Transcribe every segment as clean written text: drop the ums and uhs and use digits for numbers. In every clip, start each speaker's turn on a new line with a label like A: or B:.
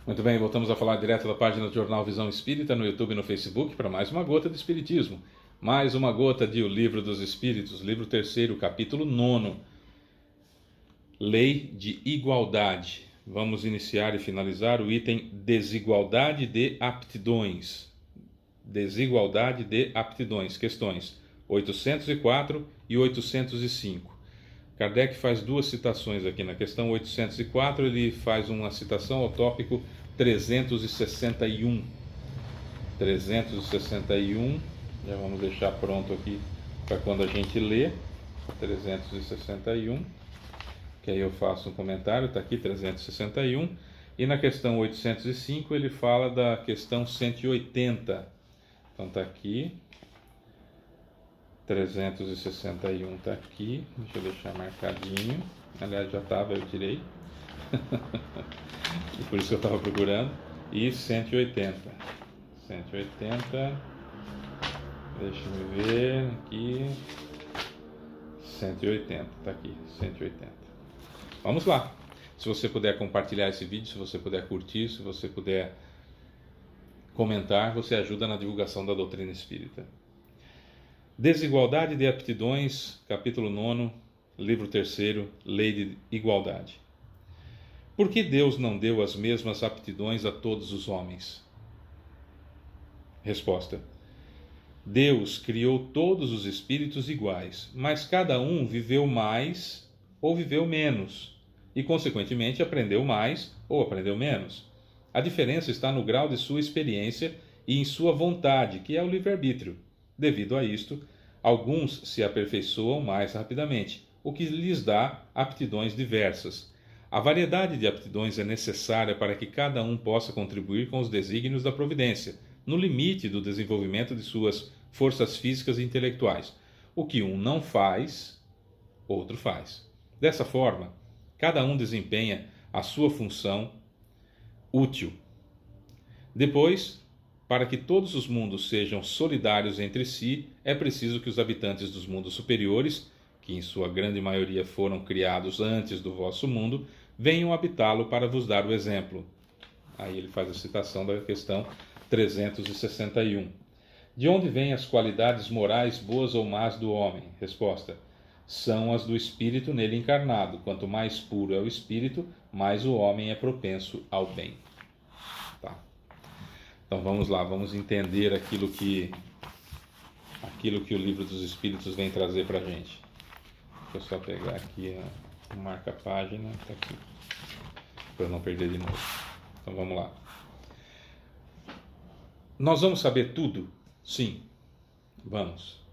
A: Muito bem, voltamos a falar direto da página do Jornal Visão Espírita, no YouTube e no Facebook, para mais uma gota de Espiritismo. Mais uma gota de O Livro dos Espíritos, livro 3º, capítulo 9. Lei de Igualdade. Vamos iniciar e finalizar o item Desigualdade de Aptidões. Desigualdade de Aptidões, questões 804 e 805. Kardec faz duas citações aqui. Na questão 804, ele faz uma citação ao tópico 361. 361, já vamos deixar pronto aqui para quando a gente lê. 361, que aí eu faço um comentário, está aqui 361. E na questão 805 ele fala da questão 180. Então está aqui. 361 está aqui, deixa eu deixar marcadinho, aliás já estava, eu tirei, e por isso que eu estava procurando, e 180, deixa eu ver aqui, 180, está aqui, 180. Vamos lá, se você puder compartilhar esse vídeo, se você puder curtir, se você puder comentar, você ajuda na divulgação da doutrina espírita. Desigualdade de Aptidões, capítulo 9, livro 3º, Lei de Igualdade. Por que Deus não deu as mesmas aptidões a todos os homens? Resposta: Deus criou todos os espíritos iguais, mas cada um viveu mais ou viveu menos, e consequentemente aprendeu mais ou aprendeu menos. A diferença está no grau de sua experiência e em sua vontade, que é o livre-arbítrio. Devido a isto, alguns se aperfeiçoam mais rapidamente, o que lhes dá aptidões diversas. A variedade de aptidões é necessária para que cada um possa contribuir com os desígnios da providência, no limite do desenvolvimento de suas forças físicas e intelectuais. O que um não faz, outro faz. Dessa forma, cada um desempenha a sua função útil. Depois, para que todos os mundos sejam solidários entre si, é preciso que os habitantes dos mundos superiores, que em sua grande maioria foram criados antes do vosso mundo, venham habitá-lo para vos dar o exemplo. Aí ele faz a citação da questão 361. De onde vêm as qualidades morais boas ou más do homem? Resposta: são as do espírito nele encarnado. Quanto mais puro é o espírito, mais o homem é propenso ao bem. Tá. Então vamos lá, vamos entender aquilo que o Livro dos Espíritos vem trazer para a gente. Deixa eu só pegar aqui a marca-página, tá aqui, para eu não perder de novo. Então vamos lá. Nós vamos saber tudo? Sim, vamos.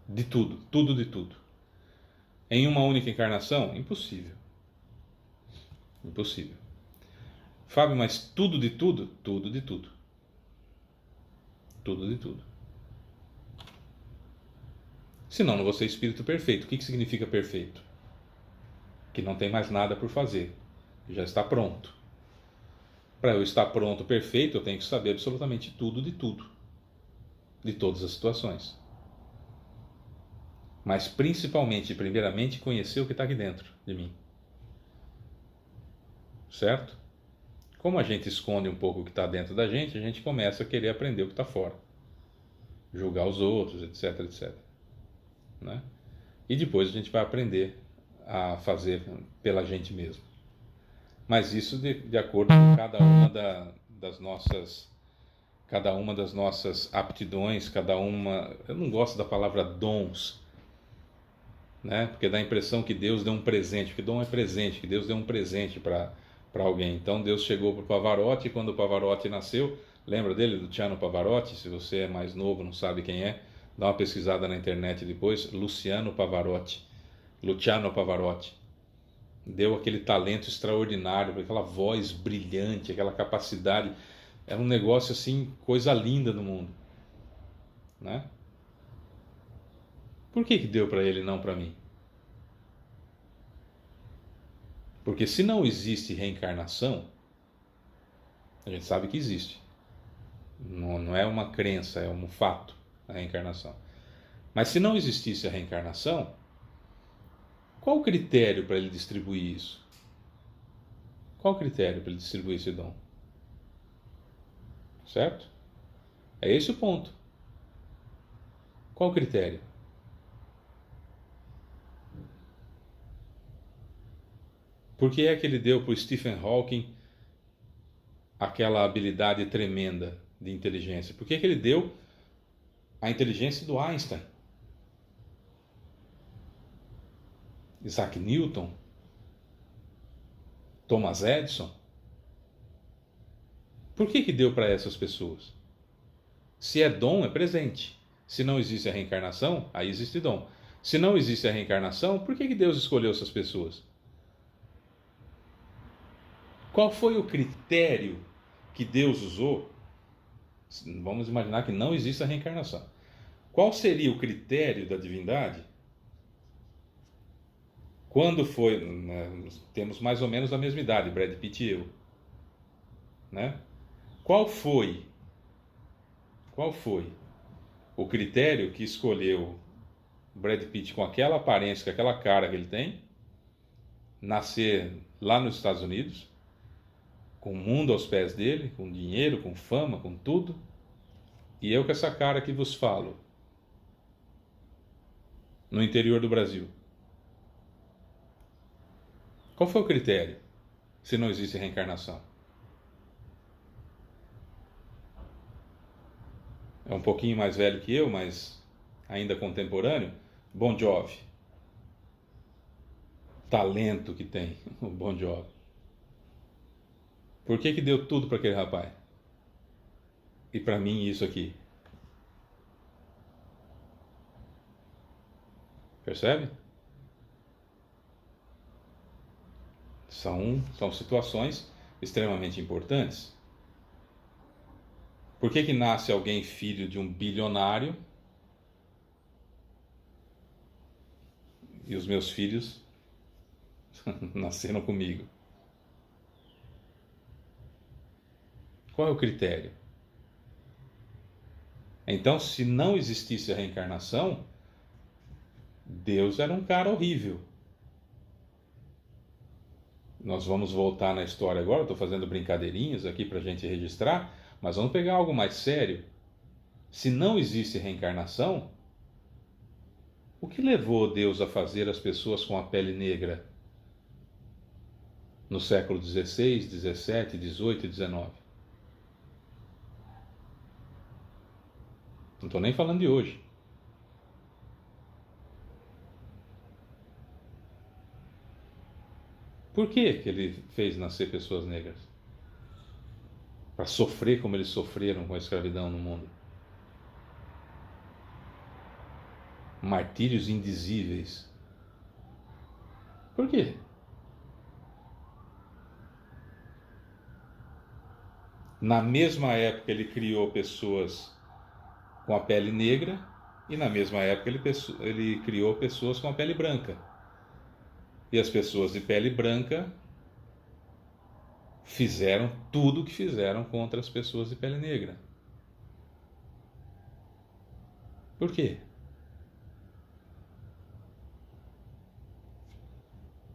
A: De tudo, tudo de tudo. Em uma única encarnação? Impossível. Impossível. Fábio, mas tudo de tudo? Tudo de tudo. Tudo de tudo. Senão não vou ser espírito perfeito. O que significa perfeito? Que não tem mais nada por fazer. Já está pronto. Para eu estar pronto, perfeito, eu tenho que saber absolutamente tudo de tudo. De todas as situações. Mas principalmente, primeiramente, conhecer o que está aqui dentro de mim. Certo? Como a gente esconde um pouco o que está dentro da gente, a gente começa a querer aprender o que está fora. Julgar os outros, etc, etc. Né? E depois a gente vai aprender a fazer pela gente mesmo. Mas isso de acordo com cada uma das nossas aptidões, cada uma... Eu não gosto da palavra dons, né? Porque dá a impressão que Deus deu um presente, que dom é presente, que Deus deu um presente para alguém. Então Deus chegou para o Pavarotti, e quando o Pavarotti nasceu, lembra dele, Luciano Pavarotti? Se você é mais novo, não sabe quem é, dá uma pesquisada na internet depois. Luciano Pavarotti. Deu aquele talento extraordinário, aquela voz brilhante, aquela capacidade. Era um negócio assim, coisa linda no mundo, né? Por que deu para ele e não para mim? Porque se não existe reencarnação, a gente sabe que existe. Não é uma crença, é um fato, a reencarnação. Mas se não existisse a reencarnação, qual o critério para ele distribuir isso? Qual o critério para ele distribuir esse dom? Certo? É esse o ponto. Qual o critério? Por que é que ele deu para o Stephen Hawking aquela habilidade tremenda de inteligência? Por que é que ele deu a inteligência do Einstein? Isaac Newton? Thomas Edison? Por que deu para essas pessoas? Se é dom, é presente. Se não existe a reencarnação, aí existe dom. Se não existe a reencarnação, por que Deus escolheu essas pessoas? Qual foi o critério que Deus usou? Vamos imaginar que não existe a reencarnação. Qual seria o critério da divindade? Quando foi, né, temos mais ou menos a mesma idade, Brad Pitt e eu, né? Qual foi o critério que escolheu Brad Pitt com aquela aparência, com aquela cara que ele tem, nascer lá nos Estados Unidos, com o mundo aos pés dele, com dinheiro, com fama, com tudo, e eu com essa cara que vos falo, no interior do Brasil? Qual foi o critério, se não existe reencarnação? É um pouquinho mais velho que eu, mas ainda contemporâneo. Bon Jovi. Talento que tem o Bon Jovi. Por que deu tudo para aquele rapaz? E para mim isso aqui? Percebe? São situações extremamente importantes. Por que nasce alguém filho de um bilionário e os meus filhos nasceram comigo? Qual é o critério? Então, se não existisse a reencarnação, Deus era um cara horrível. Nós vamos voltar na história agora, estou fazendo brincadeirinhas aqui para a gente registrar, mas vamos pegar algo mais sério. Se não existe reencarnação, o que levou Deus a fazer as pessoas com a pele negra no século XVI, XVII, XVIII e XIX? Não estou nem falando de hoje. Por que ele fez nascer pessoas negras? Para sofrer como eles sofreram com a escravidão no mundo. Martírios indizíveis. Por quê? Na mesma época ele criou pessoas com a pele negra e na mesma época ele criou pessoas com a pele branca. E as pessoas de pele branca fizeram tudo o que fizeram contra as pessoas de pele negra. Por quê?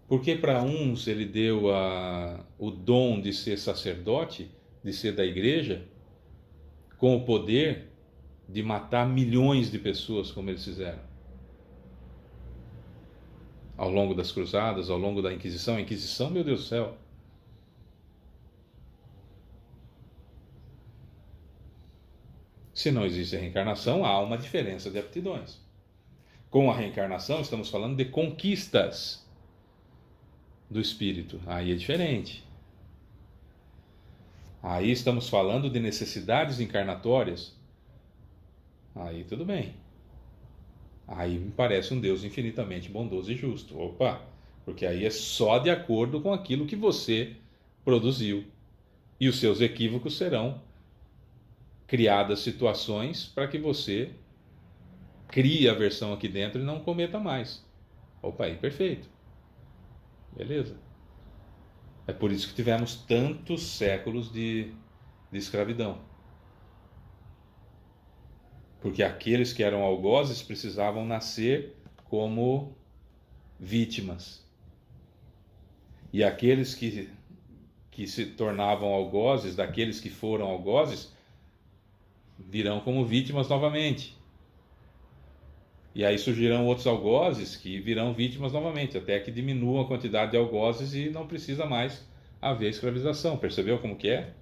A: Porque para uns ele deu o dom de ser sacerdote, de ser da igreja, com o poder de matar milhões de pessoas, como eles fizeram. Ao longo das cruzadas, ao longo da Inquisição. A Inquisição, meu Deus do céu. Se não existe a reencarnação, há uma diferença de aptidões. Com a reencarnação, estamos falando de conquistas do espírito. Aí é diferente. Aí estamos falando de necessidades encarnatórias. Aí tudo bem. Aí me parece um Deus infinitamente bondoso e justo. Opa, porque aí é só de acordo com aquilo que você produziu. E os seus equívocos serão criadas situações para que você crie a versão aqui dentro e não cometa mais. Opa, aí perfeito. Beleza. É por isso que tivemos tantos séculos de escravidão. Porque aqueles que eram algozes precisavam nascer como vítimas. E aqueles que se tornavam algozes, daqueles que foram algozes, virão como vítimas novamente. E aí surgirão outros algozes que virão vítimas novamente, até que diminua a quantidade de algozes e não precisa mais haver escravização. Percebeu como que é?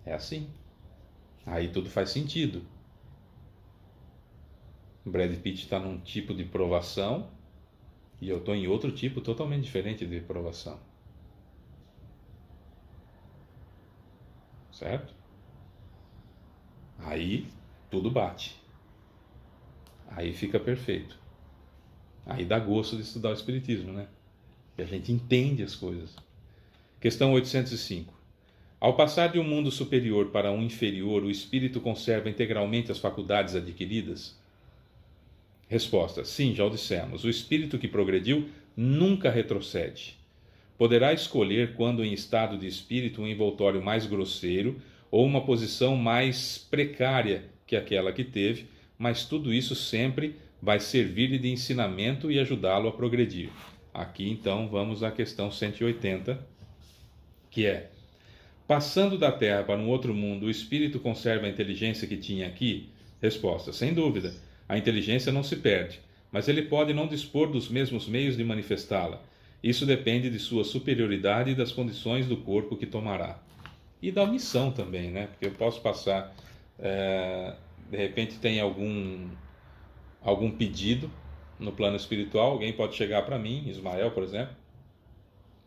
A: É assim. Aí tudo faz sentido. Brad Pitt está num tipo de provação e eu estou em outro tipo totalmente diferente de provação. Certo? Aí tudo bate. Aí fica perfeito. Aí dá gosto de estudar o Espiritismo, né? E a gente entende as coisas. Questão 805. Ao passar de um mundo superior para um inferior, o espírito conserva integralmente as faculdades adquiridas? Resposta: sim, já o dissemos. O espírito que progrediu nunca retrocede. Poderá escolher, quando em estado de espírito, um envoltório mais grosseiro ou uma posição mais precária que aquela que teve, mas tudo isso sempre vai servir-lhe de ensinamento e ajudá-lo a progredir. Aqui então vamos à questão 180, que é: passando da Terra para um outro mundo, o espírito conserva a inteligência que tinha aqui? Resposta: sem dúvida. A inteligência não se perde, mas ele pode não dispor dos mesmos meios de manifestá-la. Isso depende de sua superioridade e das condições do corpo que tomará. E da missão também, né? Porque eu posso passar, de repente tem algum pedido no plano espiritual, alguém pode chegar para mim, Ismael, por exemplo,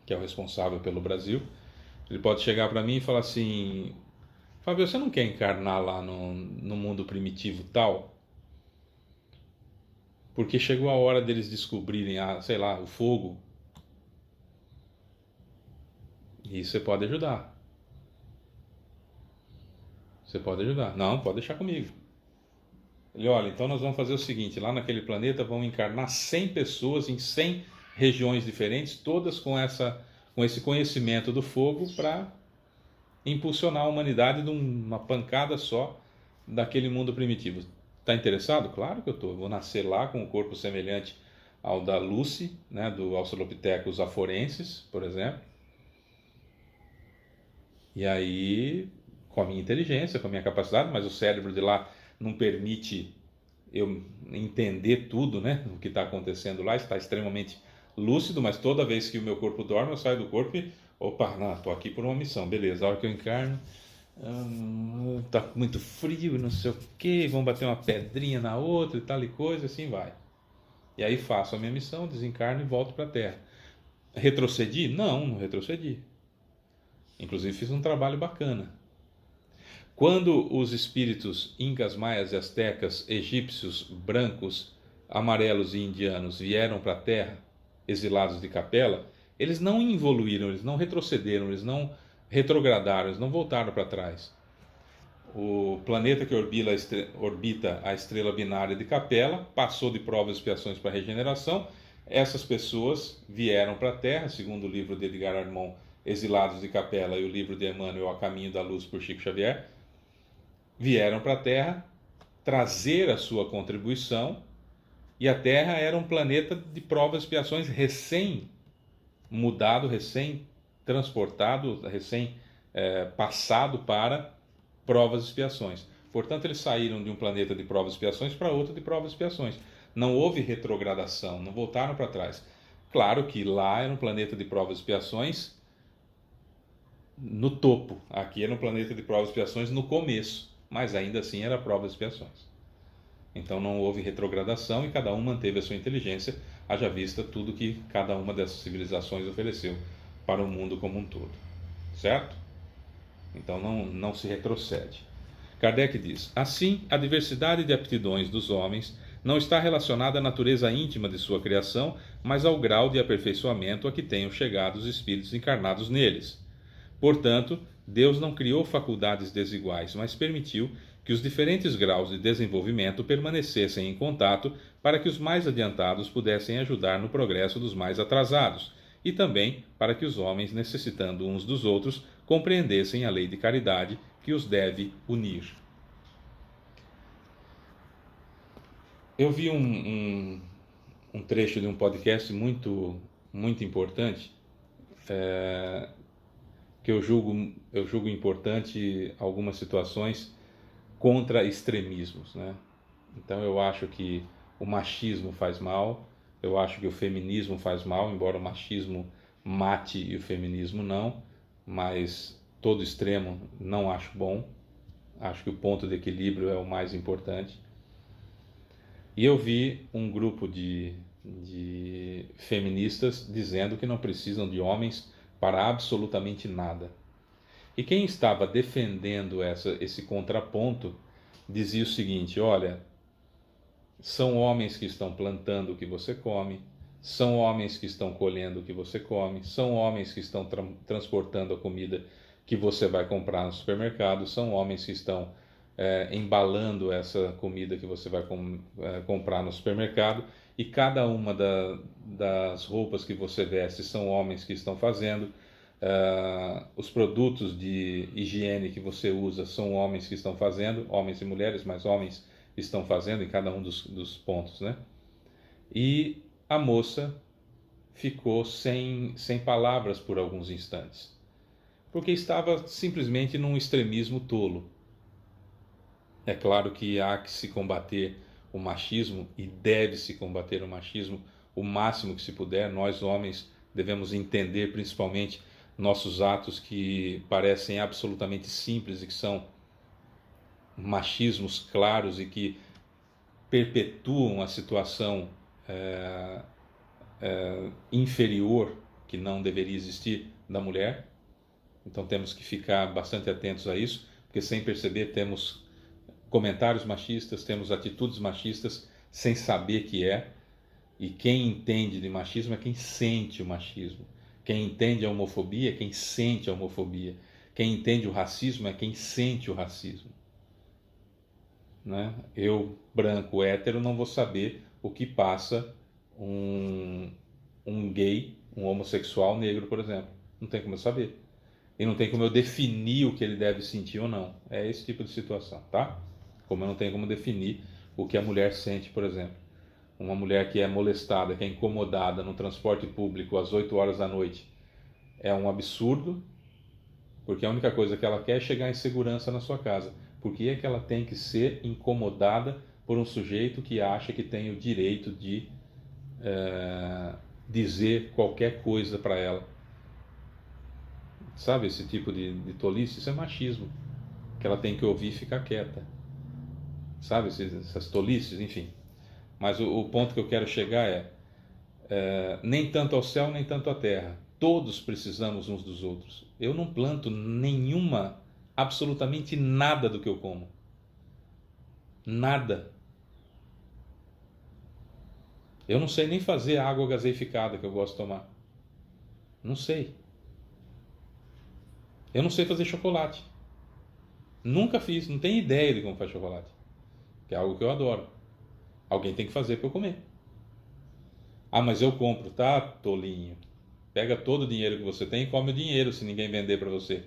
A: que é o responsável pelo Brasil, ele pode chegar para mim e falar assim: Fábio, você não quer encarnar lá no mundo primitivo tal? Porque chegou a hora deles descobrirem, sei lá, o fogo. E você pode ajudar. Você pode ajudar. Não, pode deixar comigo. Ele: olha, então nós vamos fazer o seguinte: lá naquele planeta vão encarnar 100 pessoas em 100 regiões diferentes, todas com esse conhecimento do fogo, para impulsionar a humanidade numa pancada só daquele mundo primitivo. Está interessado? Claro que eu estou. Vou nascer lá com um corpo semelhante ao da Lucy, né, do Australopithecus afarensis, por exemplo. E aí, com a minha inteligência, com a minha capacidade, mas o cérebro de lá não permite eu entender tudo, né, o que está acontecendo lá. Está extremamente lúcido, mas toda vez que o meu corpo dorme, eu saio do corpo e, opa, não, estou aqui por uma missão, beleza. A hora que eu encarno, tá muito frio e não sei o que, vão bater uma pedrinha na outra e tal e coisa, assim vai. E aí faço a minha missão, desencarno e volto para a Terra. Retrocedi? Não retrocedi. Inclusive fiz um trabalho bacana. Quando os espíritos incas, maias e astecas, egípcios, brancos, amarelos e indianos vieram para a Terra, exilados de Capela, eles não evoluíram, eles não retrocederam, eles não retrogradaram, eles não voltaram para trás. O planeta que orbita a estrela binária de Capela passou de provas e expiações para regeneração. Essas pessoas vieram para a Terra, segundo o livro de Edgar Armond, Exilados de Capela, e o livro de Emmanuel, A Caminho da Luz, por Chico Xavier, vieram para a Terra trazer a sua contribuição, e a Terra era um planeta de provas e expiações recém-mudado, recém-transportado, recém-passado para provas e expiações. Portanto, eles saíram de um planeta de provas e expiações para outro de provas e expiações. Não houve retrogradação, não voltaram para trás. Claro que lá era um planeta de provas e expiações no topo, aqui era um planeta de provas e expiações no começo, mas ainda assim era provas e expiações. Então não houve retrogradação e cada um manteve a sua inteligência, haja vista tudo que cada uma dessas civilizações ofereceu para o mundo como um todo. Certo? Então não se retrocede. Kardec diz: assim, a diversidade de aptidões dos homens não está relacionada à natureza íntima de sua criação, mas ao grau de aperfeiçoamento a que tenham chegado os espíritos encarnados neles. Portanto, Deus não criou faculdades desiguais, mas permitiu que os diferentes graus de desenvolvimento permanecessem em contato para que os mais adiantados pudessem ajudar no progresso dos mais atrasados, e também para que os homens, necessitando uns dos outros, compreendessem a lei de caridade que os deve unir. Eu vi um trecho de um podcast muito, muito importante, que eu julgo importante algumas situações contra extremismos, né? Então eu acho que o machismo faz mal, eu acho que o feminismo faz mal, embora o machismo mate e o feminismo não, mas todo extremo não acho bom. Acho que o ponto de equilíbrio é o mais importante. E eu vi um grupo de feministas dizendo que não precisam de homens para absolutamente nada. E quem estava defendendo esse contraponto dizia o seguinte: olha, são homens que estão plantando o que você come, são homens que estão colhendo o que você come, são homens que estão transportando a comida que você vai comprar no supermercado, são homens que estão embalando essa comida que você vai comprar no supermercado, e cada uma das roupas que você veste são homens que estão fazendo. Os produtos de higiene que você usa são homens que estão fazendo, homens e mulheres, mas homens estão fazendo em cada um dos pontos, né? E a moça ficou sem palavras por alguns instantes, porque estava simplesmente num extremismo tolo. É claro que há que se combater o machismo e deve-se combater o machismo o máximo que se puder. Nós, homens, devemos entender principalmente nossos atos que parecem absolutamente simples e que são machismos claros e que perpetuam a situação inferior, que não deveria existir, da mulher. Então temos que ficar bastante atentos a isso, porque sem perceber temos comentários machistas, temos atitudes machistas sem saber que é. E quem entende de machismo é quem sente o machismo. Quem entende a homofobia é quem sente a homofobia. Quem entende o racismo é quem sente o racismo. Né? Eu, branco, hétero, não vou saber o que passa um gay, um homossexual negro, por exemplo. Não tem como eu saber. E não tem como eu definir o que ele deve sentir ou não. É esse tipo de situação, tá? Como eu não tenho como definir o que a mulher sente, por exemplo. Uma mulher que é molestada, que é incomodada no transporte público às 8 horas da noite, é um absurdo, porque a única coisa que ela quer é chegar em segurança na sua casa. Por que é que ela tem que ser incomodada por um sujeito que acha que tem o direito de dizer qualquer coisa para ela? Sabe, esse tipo de tolice? Isso é machismo, que ela tem que ouvir e ficar quieta. Sabe, essas tolices, enfim. Mas o ponto que eu quero chegar nem tanto ao céu, nem tanto à terra. Todos precisamos uns dos outros. Eu não planto absolutamente nada do que eu como. Nada. Eu não sei nem fazer a água gaseificada que eu gosto de tomar. Não sei. Eu não sei fazer chocolate. Nunca fiz, não tenho ideia de como faz chocolate. Que é algo que eu adoro. Alguém tem que fazer para eu comer. Ah, mas eu compro, tá, tolinho? Pega todo o dinheiro que você tem e come o dinheiro se ninguém vender para você.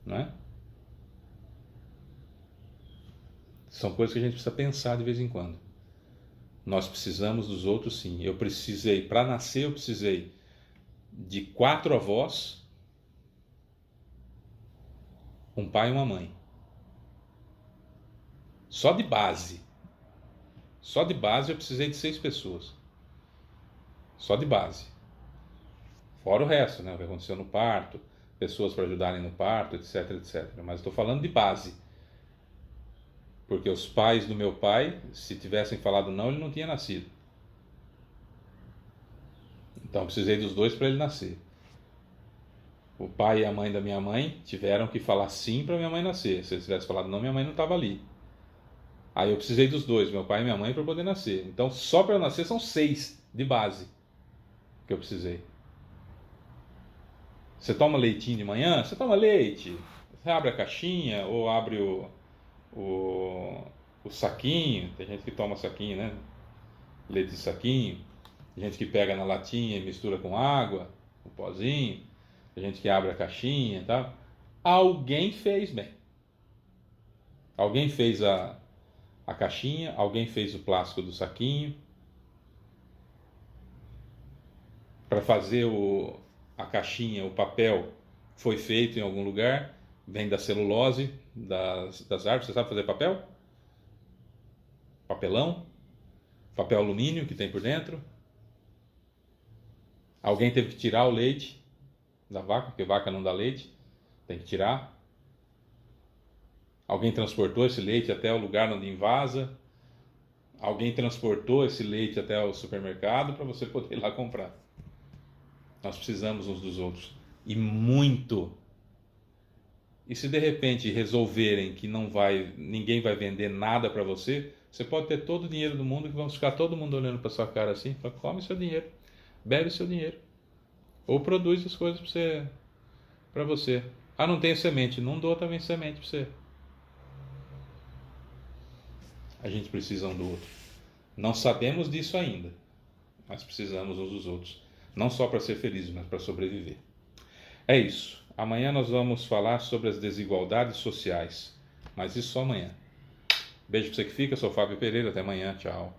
A: Não é? São coisas que a gente precisa pensar de vez em quando. Nós precisamos dos outros, sim. Para nascer, eu precisei de 4 avós, um pai e uma mãe. Só de base. Só de base eu precisei de 6 pessoas. Só de base. Fora o resto, né? O que aconteceu no parto, pessoas para ajudarem no parto, etc, etc. Mas estou falando de base. Porque os pais do meu pai, se tivessem falado não, ele não tinha nascido. Então eu precisei dos dois para ele nascer. O pai e a mãe da minha mãe tiveram que falar sim para minha mãe nascer. Se eles tivessem falado não, minha mãe não estava ali. Aí eu precisei dos dois, meu pai e minha mãe, para poder nascer. Então só para eu nascer são 6 de base que eu precisei. Você toma leitinho de manhã? Você toma leite. Você abre a caixinha ou abre o saquinho. Tem gente que toma saquinho, né? Leite de saquinho. Tem gente que pega na latinha e mistura com água, um pozinho. Tem gente que abre a caixinha e tal. Alguém fez, bem. Alguém fez a caixinha, alguém fez o plástico do saquinho. Para fazer a caixinha, o papel foi feito em algum lugar, vem da celulose das árvores. Você sabe fazer papel? Papelão? Papel alumínio que tem por dentro? Alguém teve que tirar o leite da vaca, porque vaca não dá leite, tem que tirar. Alguém transportou esse leite até o lugar onde invasa. Alguém transportou esse leite até o supermercado para você poder ir lá comprar. Nós precisamos uns dos outros. E muito. E se de repente resolverem que ninguém vai vender nada para você, você pode ter todo o dinheiro do mundo, que vão ficar todo mundo olhando para sua cara assim, fala, come seu dinheiro, bebe seu dinheiro. Ou produz as coisas para você. Ah, não tem semente, não dou também semente para você. A gente precisa um do outro. Não sabemos disso ainda, mas precisamos uns dos outros. Não só para ser felizes, mas para sobreviver. É isso. Amanhã nós vamos falar sobre as desigualdades sociais. Mas isso só amanhã. Beijo para você que fica. Eu sou Fábio Pereira. Até amanhã. Tchau.